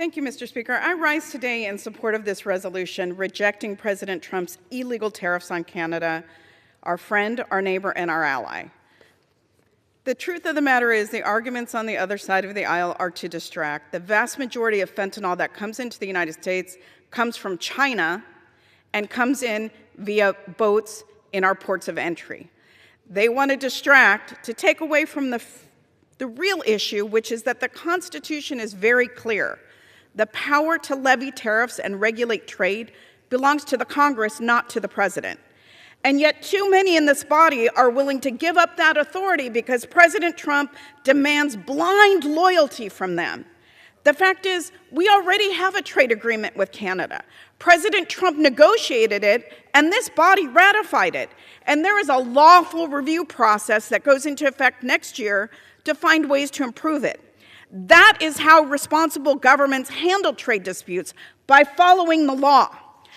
Thank you, Mr. Speaker. I rise today in support of this resolution rejecting President Trump's illegal tariffs on Canada, our friend, our neighbor, and our ally. The truth of the matter is the arguments on the other side of the aisle are to distract. The vast majority of fentanyl that comes into the United States comes from China and comes in via boats in our ports of entry. They want to distract to take away from the real issue, which is that the Constitution is very clear. The power to levy tariffs and regulate trade belongs to the Congress, not to the President. And yet too many in this body are willing to give up that authority because President Trump demands blind loyalty from them. The fact is, we already have a trade agreement with Canada. President Trump negotiated it, and this body ratified it. And there is a lawful review process that goes into effect next year to find ways to improve it. That is how responsible governments handle trade disputes, by following the law,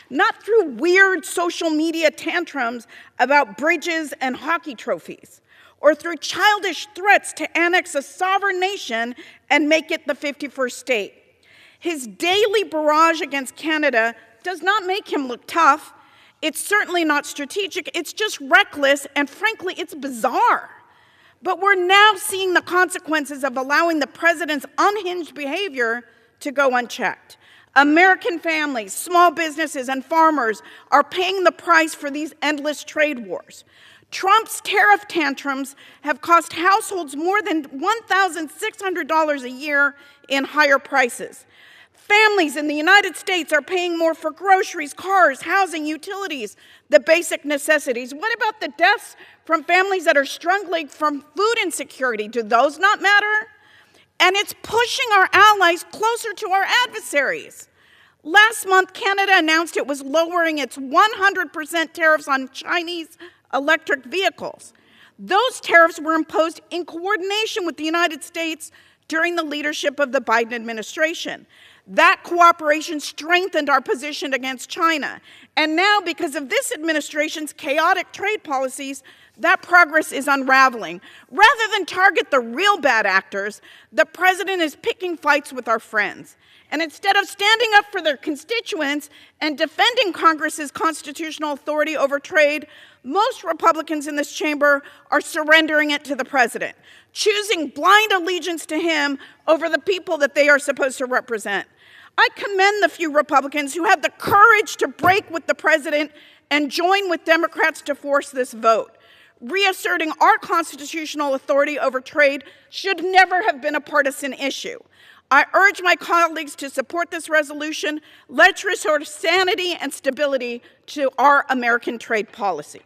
not through weird social media tantrums about bridges and hockey trophies, or through childish threats to annex a sovereign nation and make it the 51st state. His daily barrage against Canada does not make him look tough. It's certainly not strategic. It's just reckless, and frankly, it's bizarre. But we're now seeing the consequences of allowing the president's unhinged behavior to go unchecked. American families, small businesses, and farmers are paying the price for these endless trade wars. Trump's tariff tantrums have cost households more than $1,600 a year in higher prices. Families in the United States are paying more for groceries, cars, housing, utilities, the basic necessities. What about the deaths from families that are struggling from food insecurity? Do those not matter? And it's pushing our allies closer to our adversaries. Last month, Canada announced it was lowering its 100% tariffs on Chinese electric vehicles. Those tariffs were imposed in coordination with the United States during the leadership of the Biden administration. That cooperation strengthened our position against China. And now, because of this administration's chaotic trade policies, that progress is unraveling. Rather than target the real bad actors, the president is picking fights with our friends. And instead of standing up for their constituents and defending Congress's constitutional authority over trade, most Republicans in this chamber are surrendering it to the president, choosing blind allegiance to him over the people that they are supposed to represent. I commend the few Republicans who have the courage to break with the president and join with Democrats to force this vote. Reasserting our constitutional authority over trade should never have been a partisan issue. I urge my colleagues to support this resolution. Let's restore sanity and stability to our American trade policy.